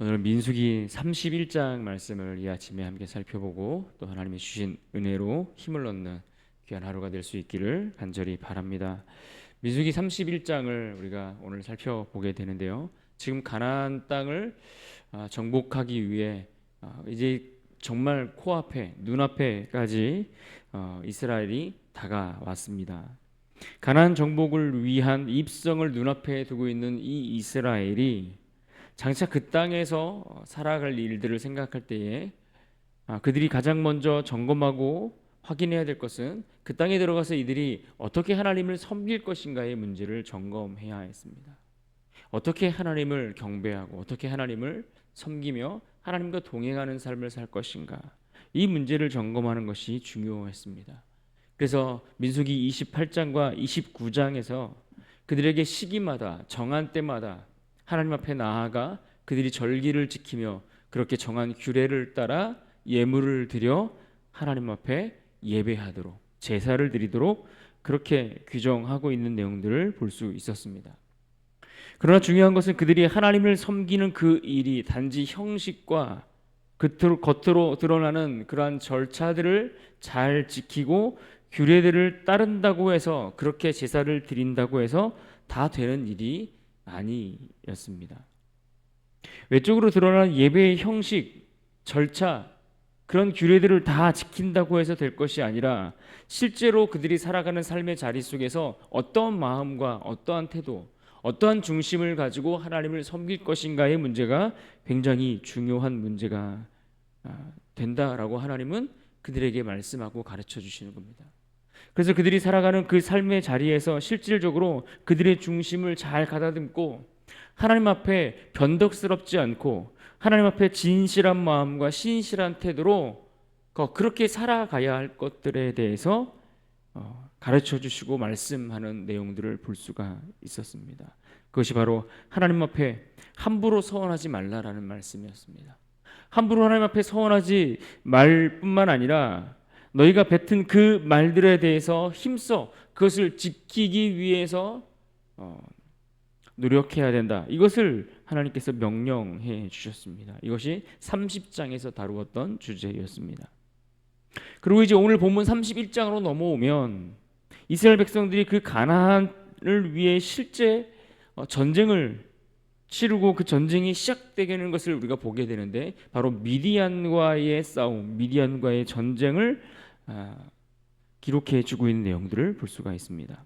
오늘은 민수기 31장 말씀을 이 아침에 함께 살펴보고 또 하나님이 주신 은혜로 힘을 얻는 귀한 하루가 될 수 있기를 간절히 바랍니다. 민수기 31장을 우리가 오늘 살펴보게 되는데요. 지금 가나안 땅을 정복하기 위해 이제 정말 코앞에 눈앞에까지 이스라엘이 다가왔습니다. 가나안 정복을 위한 입성을 눈앞에 두고 있는 이 이스라엘이 장차 그 땅에서 살아갈 일들을 생각할 때에 그들이 가장 먼저 점검하고 확인해야 될 것은 그 땅에 들어가서 이들이 어떻게 하나님을 섬길 것인가의 문제를 점검해야 했습니다. 어떻게 하나님을 경배하고 어떻게 하나님을 섬기며 하나님과 동행하는 삶을 살 것인가, 이 문제를 점검하는 것이 중요했습니다. 그래서 민수기 28장과 29장에서 그들에게 시기마다 정한 때마다 하나님 앞에 나아가 그들이 절기를 지키며 그렇게 정한 규례를 따라 예물을 드려 하나님 앞에 예배하도록, 제사를 드리도록 그렇게 규정하고 있는 내용들을 볼 수 있었습니다. 그러나 중요한 것은 그들이 하나님을 섬기는 그 일이 단지 형식과 겉으로 드러나는 그러한 절차들을 잘 지키고 규례들을 따른다고 해서, 그렇게 제사를 드린다고 해서 다 되는 일이 아니었습니다. 외적으로 드러나는 예배의 형식, 절차, 그런 규례들을 다 지킨다고 해서 될 것이 아니라 실제로 그들이 살아가는 삶의 자리 속에서 어떠한 마음과 어떠한 태도, 어떠한 중심을 가지고 하나님을 섬길 것인가의 문제가 굉장히 중요한 문제가 된다라고 하나님은 그들에게 말씀하고 가르쳐 주시는 겁니다. 그래서 그들이 살아가는 그 삶의 자리에서 실질적으로 그들의 중심을 잘 가다듬고 하나님 앞에 변덕스럽지 않고 하나님 앞에 진실한 마음과 신실한 태도로 그렇게 살아가야 할 것들에 대해서 가르쳐 주시고 말씀하는 내용들을 볼 수가 있었습니다. 그것이 바로 하나님 앞에 함부로 서원하지 말라라는 말씀이었습니다. 함부로 하나님 앞에 서원하지 말 뿐만 아니라 너희가 뱉은 그 말들에 대해서 힘써 그것을 지키기 위해서 노력해야 된다. 이것을 하나님께서 명령해 주셨습니다. 이것이 30장에서 다루었던 주제였습니다. 그리고 이제 오늘 본문 31장으로 넘어오면 이스라엘 백성들이 그 가나안을 위해 실제 전쟁을 치르고 그 전쟁이 시작되게 하는 것을 우리가 보게 되는데, 바로 미디안과의 싸움, 미디안과의 전쟁을 기록해 주고 있는 내용들을 볼 수가 있습니다.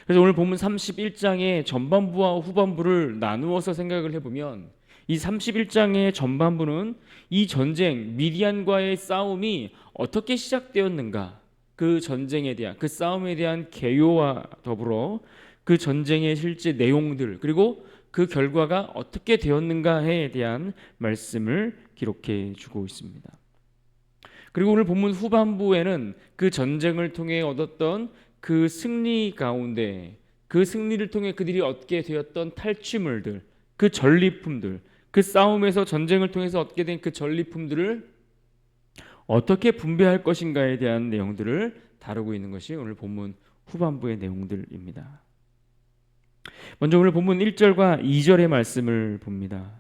그래서 오늘 본문 31장의 전반부와 후반부를 나누어서 생각을 해보면, 이 31장의 전반부는 이 전쟁, 미디안과의 싸움이 어떻게 시작되었는가, 그 전쟁에 대한, 그 싸움에 대한 개요와 더불어 그 전쟁의 실제 내용들, 그리고 그 결과가 어떻게 되었는가에 대한 말씀을 기록해 주고 있습니다. 그리고 오늘 본문 후반부에는 그 전쟁을 통해 얻었던 그 승리 가운데, 그 승리를 통해 그들이 얻게 되었던 탈취물들, 그 전리품들, 그 싸움에서 전쟁을 통해서 얻게 된 그 전리품들을 어떻게 분배할 것인가에 대한 내용들을 다루고 있는 것이 오늘 본문 후반부의 내용들입니다. 먼저 오늘 본문 1절과 2절의 말씀을 봅니다.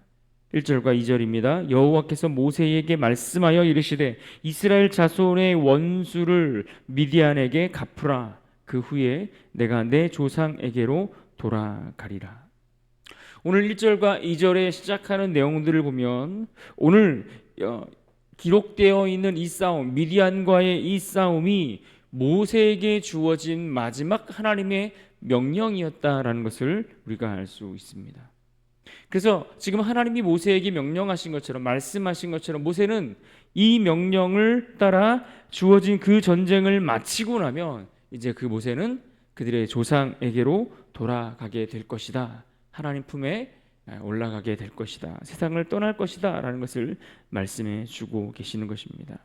1절과 2절입니다. 여호와께서 모세에게 말씀하여 이르시되 이스라엘 자손의 원수를 미디안에게 갚으라. 그 후에 내가 내 조상에게로 돌아가리라. 오늘 1절과 2절에 시작하는 내용들을 보면 오늘 기록되어 있는 이 싸움, 미디안과의 이 싸움이 모세에게 주어진 마지막 하나님의 명령이었다라는 것을 우리가 알 수 있습니다. 그래서 지금 하나님이 모세에게 명령하신 것처럼, 말씀하신 것처럼 모세는 이 명령을 따라 주어진 그 전쟁을 마치고 나면 이제 그 모세는 그들의 조상에게로 돌아가게 될 것이다. 하나님 품에 올라가게 될 것이다. 세상을 떠날 것이다 라는 것을 말씀해 주고 계시는 것입니다.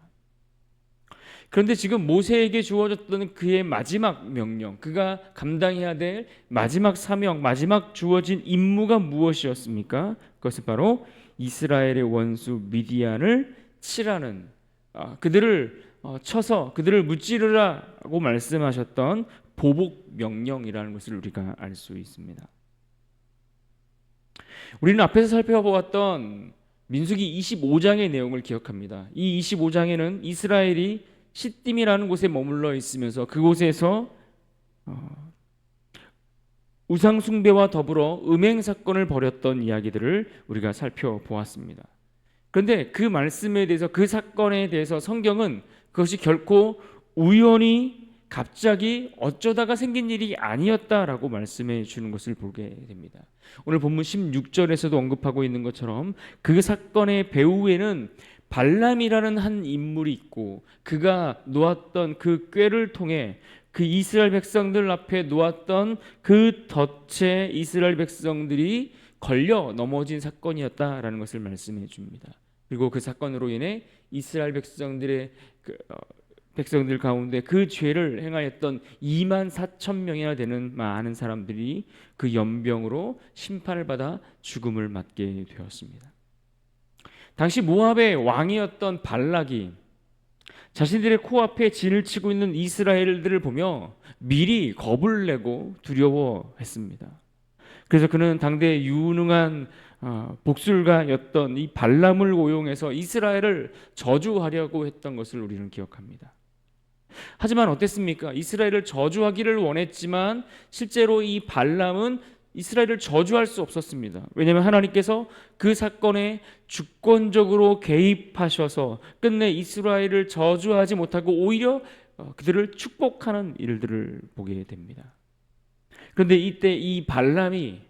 그런데 지금 모세에게 주어졌던 그의 마지막 명령, 그가 감당해야 될 마지막 사명, 마지막 주어진 임무가 무엇이었습니까? 그것은 바로 이스라엘의 원수 미디안을 치라는, 그들을 쳐서 그들을 무찌르라고 말씀하셨던, 보복 명령이라는 것을 우리가 알 수 있습니다. 우리는 앞에서 살펴보았던 민수기 25장의 내용을 기억합니다. 이 25장에는 이스라엘이 시딤이라는 곳에 머물러 있으면서 그곳에서 우상 숭배와 더불어 음행 사건을 벌였던 이야기들을 우리가 살펴보았습니다. 그런데 그 말씀에 대해서, 그 사건에 대해서 성경은 그것이 결코 우연히 갑자기 어쩌다가 생긴 일이 아니었다라고 말씀해 주는 것을 보게 됩니다. 오늘 본문 16절에서도 언급하고 있는 것처럼 그 사건의 배후에는 발람이라는 한 인물이 있고, 그가 놓았던 그 꾀를 통해 그 이스라엘 백성들 앞에 놓았던 그 덫에 이스라엘 백성들이 걸려 넘어진 사건이었다라는 것을 말씀해 줍니다. 그리고 그 사건으로 인해 이스라엘 백성들의 백성들 가운데 그 죄를 행하였던 2만 4천 명이나 되는 많은 사람들이 그 연병으로 심판을 받아 죽음을 맞게 되었습니다. 당시 모압의 왕이었던 발락이 자신들의 코앞에 진을 치고 있는 이스라엘들을 보며 미리 겁을 내고 두려워했습니다. 그래서 그는 당대 유능한 복술가였던 이 발람을 고용해서 이스라엘을 저주하려고 했던 것을 우리는 기억합니다. 하지만 어땠습니까? 이스라엘을 저주하기를 원했지만 실제로 이 발람은 이스라엘을 저주할 수 없었습니다. 왜냐하면 하나님께서 그 사건에 주권적으로 개입하셔서 끝내 이스라엘을 저주하지 못하고 오히려 그들을 축복하는 일들을 보게 됩니다. 그런데 이때 이 발람이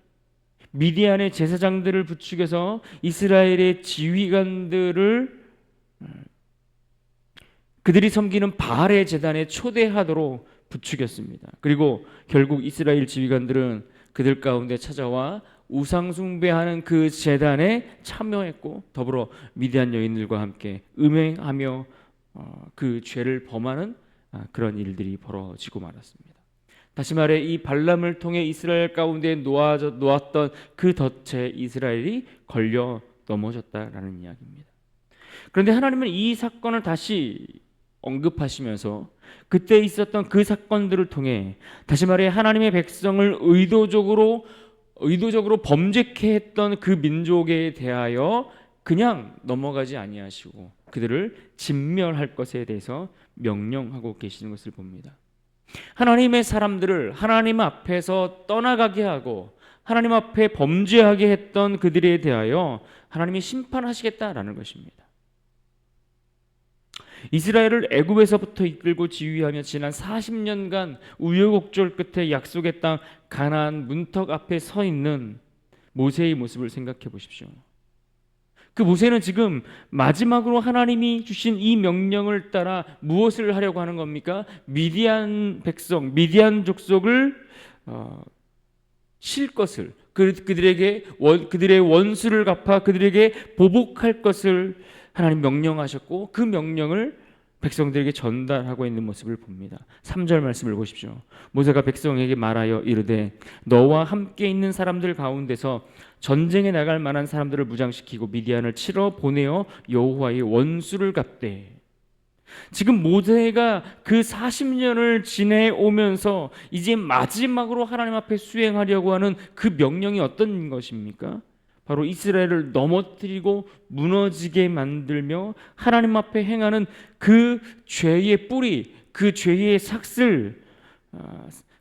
미디안의 제사장들을 부추겨서 이스라엘의 지휘관들을 그들이 섬기는 바알의 제단에 초대하도록 부추겼습니다. 그리고 결국 이스라엘 지휘관들은 그들 가운데 찾아와 우상 숭배하는 그 제단에 참여했고, 더불어 미디안 여인들과 함께 음행하며 그 죄를 범하는 그런 일들이 벌어지고 말았습니다. 다시 말해 이 발람을 통해 이스라엘 가운데 놓았던 그 덫에 이스라엘이 걸려 넘어졌다라는 이야기입니다. 그런데 하나님은 이 사건을 다시 언급하시면서 그때 있었던 그 사건들을 통해 다시 말해 하나님의 백성을 의도적으로 범죄케 했던 그 민족에 대하여 그냥 넘어가지 아니하시고 그들을 진멸할 것에 대해서 명령하고 계시는 것을 봅니다. 하나님의 사람들을 하나님 앞에서 떠나가게 하고 하나님 앞에 범죄하게 했던 그들에 대하여 하나님이 심판하시겠다라는 것입니다. 이스라엘을 애굽에서부터 이끌고 지휘하며 지난 40년간 우여곡절 끝에 약속의 땅 가나안 문턱 앞에 서 있는 모세의 모습을 생각해 보십시오. 그 모세는 지금 마지막으로 하나님이 주신 이 명령을 따라 무엇을 하려고 하는 겁니까? 미디안 백성, 미디안 족속을 칠 것을, 그들의 원수를 갚아 그들에게 보복할 것을 하나님 명령하셨고, 그 명령을 백성들에게 전달하고 있는 모습을 봅니다. 3절 말씀을 보십시오. 모세가 백성에게 말하여 이르되 너와 함께 있는 사람들 가운데서 전쟁에 나갈 만한 사람들을 무장시키고 미디안을 치러 보내어 여호와의 원수를 갚되. 지금 모세가 그 40년을 지내오면서 이제 마지막으로 하나님 앞에 수행하려고 하는 그 명령이 어떤 것입니까? 바로 이스라엘을 넘어뜨리고 무너지게 만들며 하나님 앞에 행하는 그 죄의 뿌리, 그 죄의 삭슬,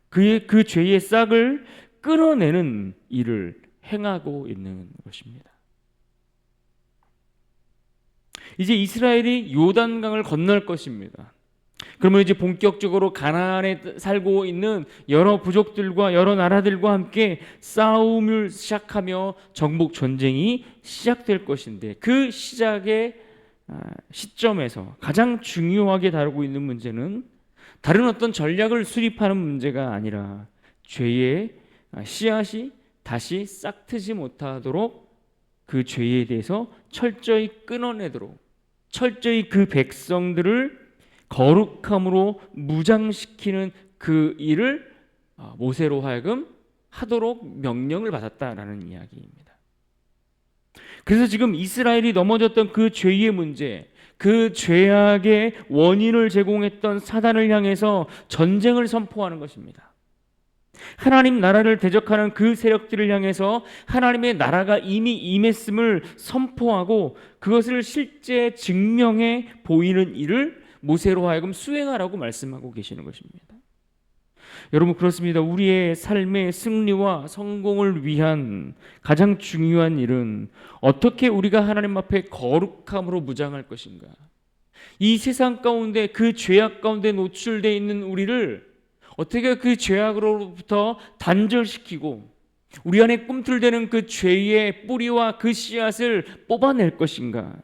그 죄의 싹을 끊어내는 일을 행하고 있는 것입니다. 이제 이스라엘이 요단강을 건널 것입니다. 그러면 이제 본격적으로 가나안에 살고 있는 여러 부족들과 여러 나라들과 함께 싸움을 시작하며 정복 전쟁이 시작될 것인데, 그 시작의 시점에서 가장 중요하게 다루고 있는 문제는 다른 어떤 전략을 수립하는 문제가 아니라 죄의 씨앗이 다시 싹트지 못하도록 그 죄에 대해서 철저히 끊어내도록, 철저히 그 백성들을 거룩함으로 무장시키는 그 일을 모세로 하여금 하도록 명령을 받았다라는 이야기입니다. 그래서 지금 이스라엘이 넘어졌던 그 죄의 문제, 그 죄악의 원인을 제공했던 사단을 향해서 전쟁을 선포하는 것입니다. 하나님 나라를 대적하는 그 세력들을 향해서 하나님의 나라가 이미 임했음을 선포하고 그것을 실제 증명해 보이는 일을 모세로 하여금 수행하라고 말씀하고 계시는 것입니다. 여러분, 그렇습니다. 우리의 삶의 승리와 성공을 위한 가장 중요한 일은 어떻게 우리가 하나님 앞에 거룩함으로 무장할 것인가. 이 세상 가운데 그 죄악 가운데 노출되어 있는 우리를 어떻게 그 죄악으로부터 단절시키고 우리 안에 꿈틀대는 그 죄의 뿌리와 그 씨앗을 뽑아낼 것인가.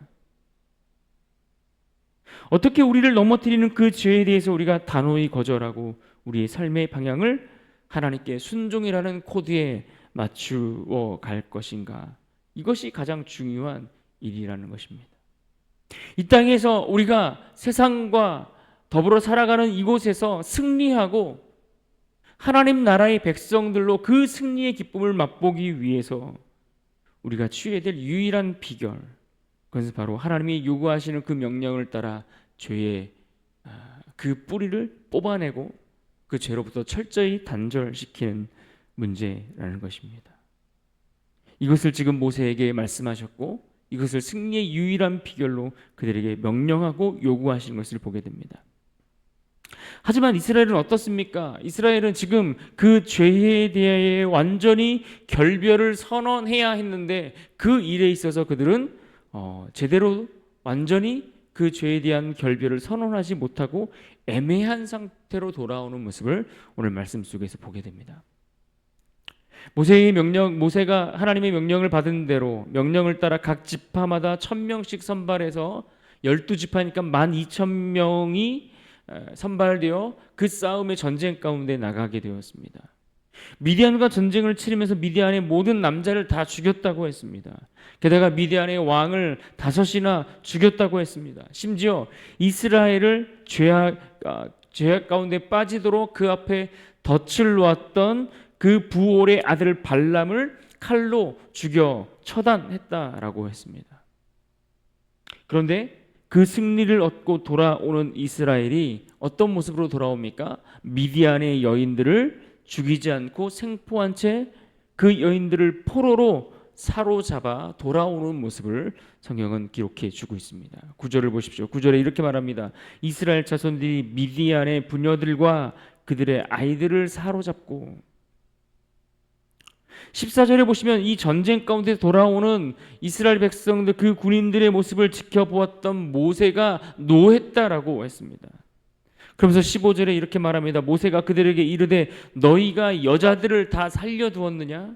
어떻게 우리를 넘어뜨리는 그 죄에 대해서 우리가 단호히 거절하고 우리의 삶의 방향을 하나님께 순종이라는 코드에 맞추어 갈 것인가. 이것이 가장 중요한 일이라는 것입니다. 이 땅에서 우리가 세상과 더불어 살아가는 이곳에서 승리하고 하나님 나라의 백성들로 그 승리의 기쁨을 맛보기 위해서 우리가 취해야 될 유일한 비결, 그것은 바로 하나님이 요구하시는 그 명령을 따라 죄의 그 뿌리를 뽑아내고 그 죄로부터 철저히 단절시키는 문제라는 것입니다. 이것을 지금 모세에게 말씀하셨고 이것을 승리의 유일한 비결로 그들에게 명령하고 요구하시는 것을 보게 됩니다. 하지만 이스라엘은 어떻습니까? 이스라엘은 지금 그 죄에 대해 완전히 결별을 선언해야 했는데 그 일에 있어서 그들은 제대로 완전히 그 죄에 대한 결별을 선언하지 못하고 애매한 상태로 돌아오는 모습을 오늘 말씀 속에서 보게 됩니다. 모세가 하나님의 명령을 받은 대로 명령을 따라 각 지파마다 1000명씩 선발해서 12지파니까 12,000명이 선발되어 그 싸움의 전쟁 가운데 나가게 되었습니다. 미디안과 전쟁을 치르면서 미디안의 모든 남자를 다 죽였다고 했습니다. 게다가 미디안의 왕을 5이나 죽였다고 했습니다. 심지어 이스라엘을 죄악 가운데 빠지도록 그 앞에 덫을 놓았던 그 부올의 아들 발람을 칼로 죽여 처단했다라고 했습니다. 그런데 그 승리를 얻고 돌아오는 이스라엘이 어떤 모습으로 돌아옵니까? 미디안의 여인들을 죽이지 않고 생포한 채 그 여인들을 포로로 사로잡아 돌아오는 모습을 성경은 기록해 주고 있습니다. 9절을 보십시오. 9절에 이렇게 말합니다. 이스라엘 자손들이 미디안의 부녀들과 그들의 아이들을 사로잡고 14절에 보시면 이 전쟁 가운데 돌아오는 이스라엘 백성들 그 군인들의 모습을 지켜보았던 모세가 노했다라고 했습니다. 그러면서 15절에 이렇게 말합니다. 모세가 그들에게 이르되 너희가 여자들을 다 살려두었느냐?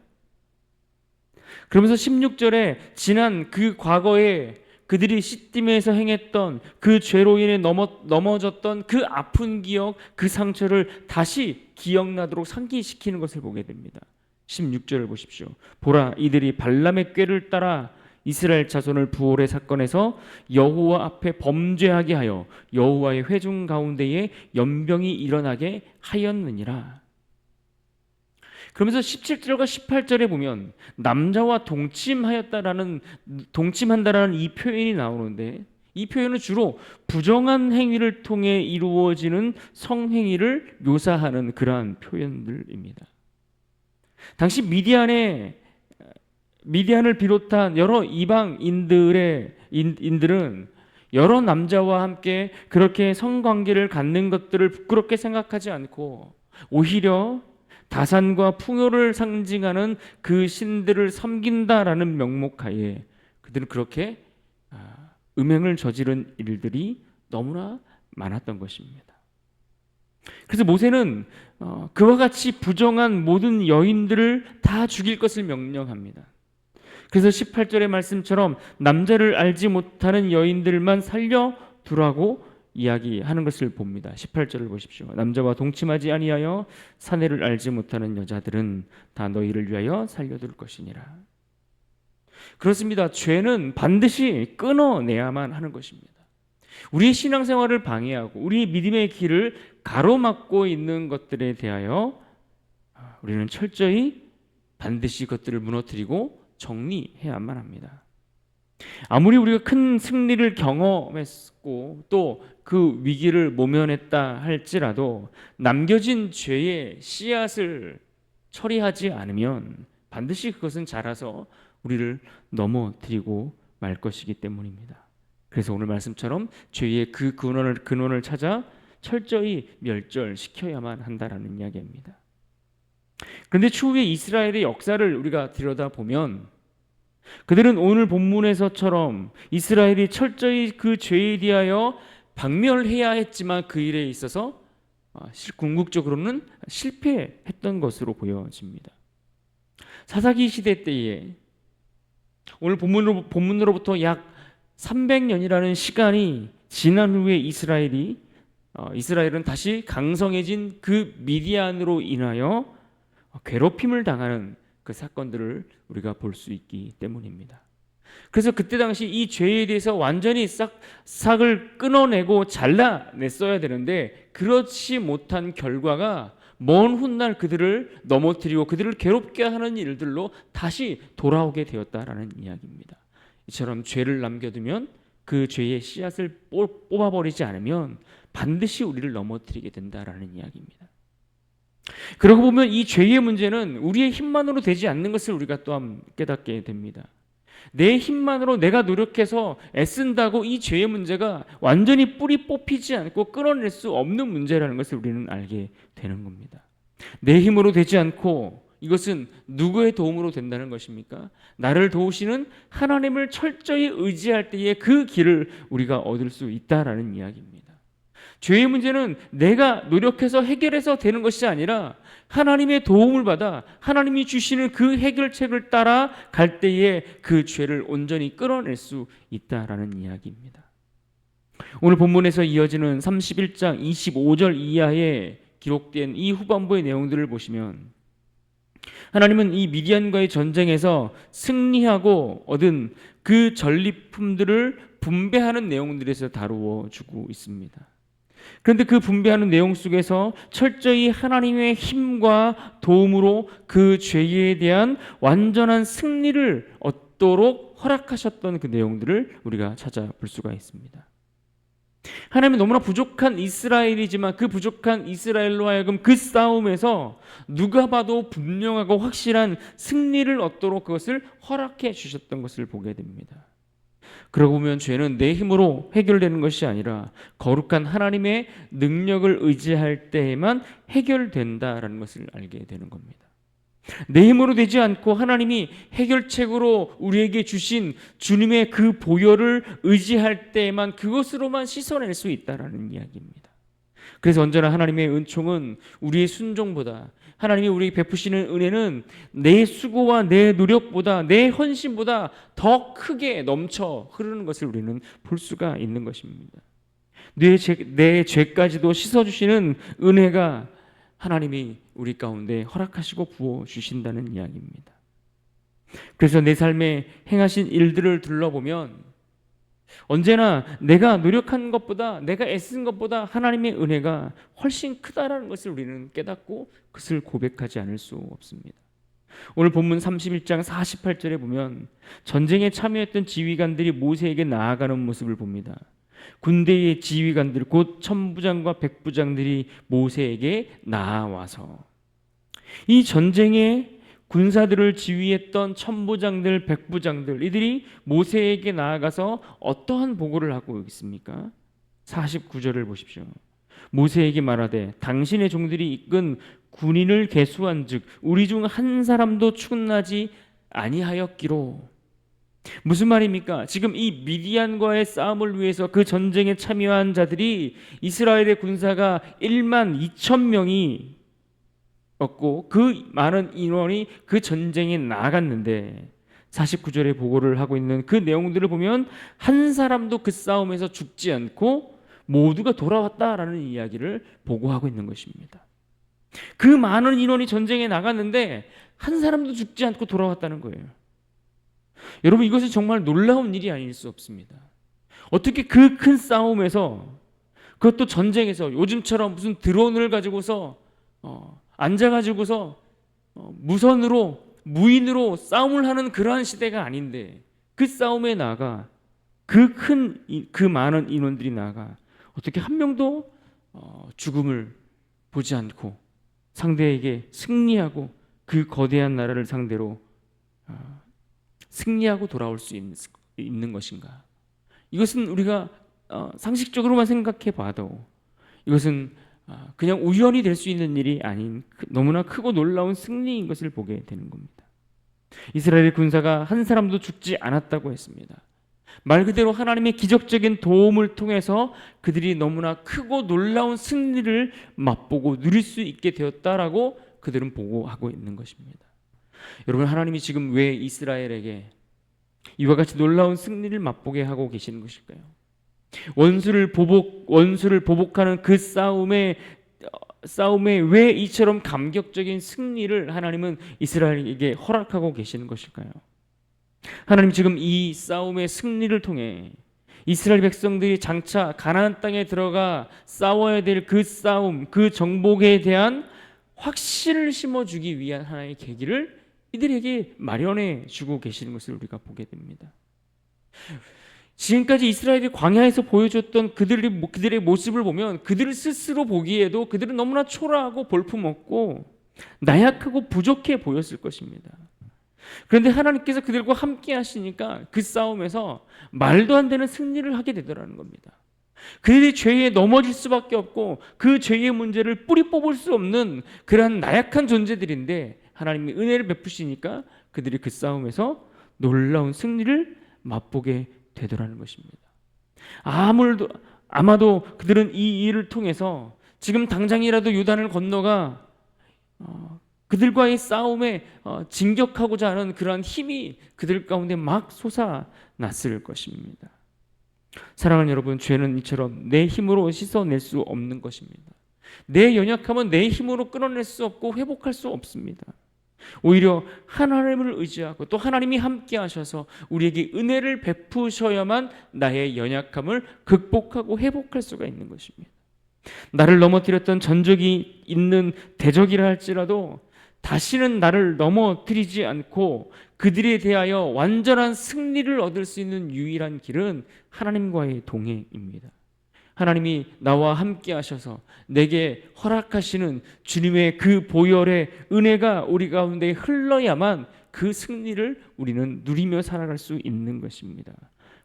그러면서 16절에 지난 그 과거에 그들이 시딤에서 행했던 그 죄로 인해 넘어졌던 그 아픈 기억, 그 상처를 다시 기억나도록 상기시키는 것을 보게 됩니다. 16절을 보십시오. 보라, 이들이 발람의 꾀를 따라 이스라엘 자손을 부올의 사건에서 여호와 앞에 범죄하게 하여 여호와의 회중 가운데에 연병이 일어나게 하였느니라. 그러면서 17절과 18절에 보면 남자와 동침한다라는 이 표현이 나오는데 이 표현은 주로 부정한 행위를 통해 이루어지는 성행위를 묘사하는 그러한 표현들입니다. 당시 미디안을 비롯한 여러 인들은 여러 남자와 함께 그렇게 성관계를 갖는 것들을 부끄럽게 생각하지 않고 오히려 다산과 풍요를 상징하는 그 신들을 섬긴다라는 명목하에 그들은 그렇게 음행을 저지른 일들이 너무나 많았던 것입니다. 그래서 모세는 그와 같이 부정한 모든 여인들을 다 죽일 것을 명령합니다. 그래서 18절의 말씀처럼 남자를 알지 못하는 여인들만 살려두라고 이야기하는 것을 봅니다. 18절을 보십시오. 남자와 동침하지 아니하여 사내를 알지 못하는 여자들은 다 너희를 위하여 살려둘 것이니라. 그렇습니다. 죄는 반드시 끊어내야만 하는 것입니다. 우리의 신앙생활을 방해하고 우리의 믿음의 길을 가로막고 있는 것들에 대하여 우리는 철저히 반드시 그것들을 무너뜨리고 정리해야만 합니다. 아무리 우리가 큰 승리를 경험했고 또 그 위기를 모면했다 할지라도 남겨진 죄의 씨앗을 처리하지 않으면 반드시 그것은 자라서 우리를 넘어뜨리고 말 것이기 때문입니다. 그래서 오늘 말씀처럼 죄의 그 근원을 찾아 철저히 멸절시켜야만 한다라는 이야기입니다. 그런데 추후에 이스라엘의 역사를 우리가 들여다보면 그들은 오늘 본문에서처럼 이스라엘이 철저히 그 죄에 대하여 박멸해야 했지만 그 일에 있어서 궁극적으로는 실패했던 것으로 보여집니다. 사사기 시대 때에 오늘 본문으로부터 약 300년이라는 시간이 지난 후에 이스라엘은 다시 강성해진 그 미디안으로 인하여 괴롭힘을 당하는 그 사건들을 우리가 볼 수 있기 때문입니다. 그래서 그때 당시 이 죄에 대해서 완전히 싹을 끊어내고 잘라냈어야 되는데 그렇지 못한 결과가 먼 훗날 그들을 넘어뜨리고 그들을 괴롭게 하는 일들로 다시 돌아오게 되었다라는 이야기입니다. 이처럼 죄를 남겨두면 그 죄의 씨앗을 뽑아버리지 않으면 반드시 우리를 넘어뜨리게 된다라는 이야기입니다. 그러고 보면 이 죄의 문제는 우리의 힘만으로 되지 않는 것을 우리가 또한 깨닫게 됩니다. 내 힘만으로 내가 노력해서 애쓴다고 이 죄의 문제가 완전히 뿌리 뽑히지 않고 끊어낼 수 없는 문제라는 것을 우리는 알게 되는 겁니다. 내 힘으로 되지 않고 이것은 누구의 도움으로 된다는 것입니까? 나를 도우시는 하나님을 철저히 의지할 때에 그 길을 우리가 얻을 수 있다라는 이야기입니다. 죄의 문제는 내가 노력해서 해결해서 되는 것이 아니라 하나님의 도움을 받아 하나님이 주시는 그 해결책을 따라 갈 때에 그 죄를 온전히 끌어낼 수 있다라는 이야기입니다. 오늘 본문에서 이어지는 31장 25절 이하에 기록된 이 후반부의 내용들을 보시면 하나님은 이 미디안과의 전쟁에서 승리하고 얻은 그 전리품들을 분배하는 내용들에서 다루어 주고 있습니다. 그런데 그 분배하는 내용 속에서 철저히 하나님의 힘과 도움으로 그 죄에 대한 완전한 승리를 얻도록 허락하셨던 그 내용들을 우리가 찾아볼 수가 있습니다. 하나님은 너무나 부족한 이스라엘이지만 그 부족한 이스라엘로 하여금 그 싸움에서 누가 봐도 분명하고 확실한 승리를 얻도록 그것을 허락해 주셨던 것을 보게 됩니다. 그러고 보면 죄는 내 힘으로 해결되는 것이 아니라 거룩한 하나님의 능력을 의지할 때에만 해결된다라는 것을 알게 되는 겁니다. 내 힘으로 되지 않고 하나님이 해결책으로 우리에게 주신 주님의 그 보혈을 의지할 때에만 그것으로만 씻어낼 수 있다라는 이야기입니다. 그래서 언제나 하나님의 은총은 우리의 순종보다 하나님이 우리에게 베푸시는 은혜는 내 수고와 내 노력보다 내 헌신보다 더 크게 넘쳐 흐르는 것을 우리는 볼 수가 있는 것입니다. 내 죄까지도 씻어주시는 은혜가 하나님이 우리 가운데 허락하시고 부어주신다는 이야기입니다. 그래서 내 삶에 행하신 일들을 둘러보면 언제나 내가 노력한 것보다 내가 애쓴 것보다 하나님의 은혜가 훨씬 크다라는 것을 우리는 깨닫고 그것을 고백하지 않을 수 없습니다. 오늘 본문 31장 48절에 보면 전쟁에 참여했던 지휘관들이 모세에게 나아가는 모습을 봅니다. 군대의 지휘관들 곧 천부장과 백부장들이 모세에게 나아와서 이 전쟁에 군사들을 지휘했던 천부장들, 백부장들 이들이 모세에게 나아가서 어떠한 보고를 하고 있습니까? 49절을 보십시오. 모세에게 말하되 당신의 종들이 이끈 군인을 계수한즉 우리 중 한 사람도 충나지 아니하였기로. 무슨 말입니까? 지금 이 미디안과의 싸움을 위해서 그 전쟁에 참여한 자들이 이스라엘의 군사가 1만 2천 명이 없고 그 많은 인원이 그 전쟁에 나갔는데 49절에 보고를 하고 있는 그 내용들을 보면 한 사람도 그 싸움에서 죽지 않고 모두가 돌아왔다라는 이야기를 보고하고 있는 것입니다. 그 많은 인원이 전쟁에 나갔는데 한 사람도 죽지 않고 돌아왔다는 거예요. 여러분 이것은 정말 놀라운 일이 아닐 수 없습니다. 어떻게 그 큰 싸움에서 그것도 전쟁에서 요즘처럼 무슨 드론을 가지고서 앉아가지고서 무선으로 무인으로 싸움을 하는 그러한 시대가 아닌데 그 싸움에 나가 그 많은 인원들이 나가 어떻게 한 명도 죽음을 보지 않고 상대에게 승리하고 그 거대한 나라를 상대로 승리하고 돌아올 수 있는 것인가? 이것은 우리가 상식적으로만 생각해 봐도 이것은 그냥 우연히 될 수 있는 일이 아닌 너무나 크고 놀라운 승리인 것을 보게 되는 겁니다. 이스라엘 군사가 한 사람도 죽지 않았다고 했습니다. 말 그대로 하나님의 기적적인 도움을 통해서 그들이 너무나 크고 놀라운 승리를 맛보고 누릴 수 있게 되었다라고 그들은 보고하고 있는 것입니다. 여러분, 하나님이 지금 왜 이스라엘에게 이와 같이 놀라운 승리를 맛보게 하고 계시는 것일까요? 원수를 보복하는 그 싸움에 왜 이처럼 감격적인 승리를 하나님은 이스라엘에게 허락하고 계시는 것일까요? 하나님 지금 이 싸움의 승리를 통해 이스라엘 백성들이 장차 가나안 땅에 들어가 싸워야 될 그 싸움, 그 정복에 대한 확신을 심어주기 위한 하나의 계기를 이들에게 마련해 주고 계시는 것을 우리가 보게 됩니다. 지금까지 이스라엘이 광야에서 보여줬던 그들의 모습을 보면 그들 스스로 보기에도 그들은 너무나 초라하고 볼품없고 나약하고 부족해 보였을 것입니다. 그런데 하나님께서 그들과 함께 하시니까 그 싸움에서 말도 안 되는 승리를 하게 되더라는 겁니다. 그들이 죄에 넘어질 수밖에 없고 그 죄의 문제를 뿌리 뽑을 수 없는 그러한 나약한 존재들인데 하나님이 은혜를 베푸시니까 그들이 그 싸움에서 놀라운 승리를 맛보게 되더라는 것입니다. 아마도 그들은 이 일을 통해서 지금 당장이라도 요단을 건너가 그들과의 싸움에 진격하고자 하는 그러한 힘이 그들 가운데 막 솟아났을 것입니다. 사랑하는 여러분, 죄는 이처럼 내 힘으로 씻어낼 수 없는 것입니다. 내 연약함은 내 힘으로 끌어낼 수 없고 회복할 수 없습니다. 오히려 하나님을 의지하고 또 하나님이 함께 하셔서 우리에게 은혜를 베푸셔야만 나의 연약함을 극복하고 회복할 수가 있는 것입니다. 나를 넘어뜨렸던 전적이 있는 대적이라 할지라도 다시는 나를 넘어뜨리지 않고 그들에 대하여 완전한 승리를 얻을 수 있는 유일한 길은 하나님과의 동행입니다. 하나님이 나와 함께 하셔서 내게 허락하시는 주님의 그 보혈의 은혜가 우리 가운데 흘러야만 그 승리를 우리는 누리며 살아갈 수 있는 것입니다.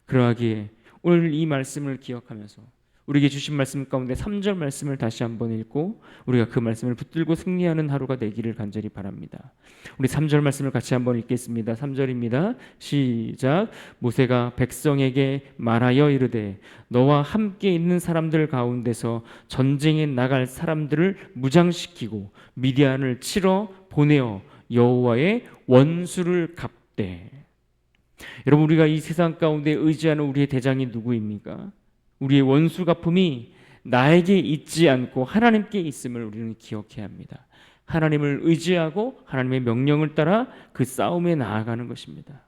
그러하기에 오늘 이 말씀을 기억하면서 우리에게 주신 말씀 가운데 3절 말씀을 다시 한번 읽고 우리가 그 말씀을 붙들고 승리하는 하루가 되기를 간절히 바랍니다. 우리 3절 말씀을 같이 한번 읽겠습니다. 3절입니다. 시작. 모세가 백성에게 말하여 이르되 너와 함께 있는 사람들 가운데서 전쟁에 나갈 사람들을 무장시키고 미디안을 치러 보내어 여호와의 원수를 갚되. 여러분, 우리가 이 세상 가운데 의지하는 우리의 대장이 누구입니까? 우리의 원수 갚음이 나에게 있지 않고 하나님께 있음을 우리는 기억해야 합니다. 하나님을 의지하고 하나님의 명령을 따라 그 싸움에 나아가는 것입니다.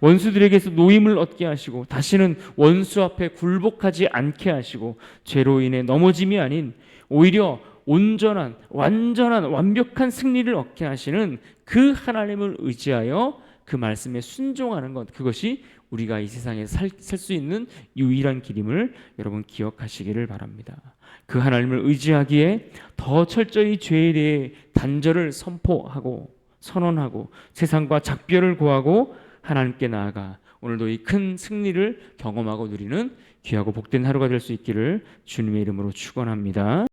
원수들에게서 노임을 얻게 하시고 다시는 원수 앞에 굴복하지 않게 하시고 죄로 인해 넘어짐이 아닌 오히려 온전한 완전한 완벽한 승리를 얻게 하시는 그 하나님을 의지하여 그 말씀에 순종하는 것, 그것이 우리가 이 세상에 살 수 있는 유일한 길임을 여러분 기억하시기를 바랍니다. 그 하나님을 의지하기에 더 철저히 죄에 대해 단절을 선포하고 선언하고 세상과 작별을 고하고 하나님께 나아가 오늘도 이 큰 승리를 경험하고 누리는 귀하고 복된 하루가 될 수 있기를 주님의 이름으로 축원합니다.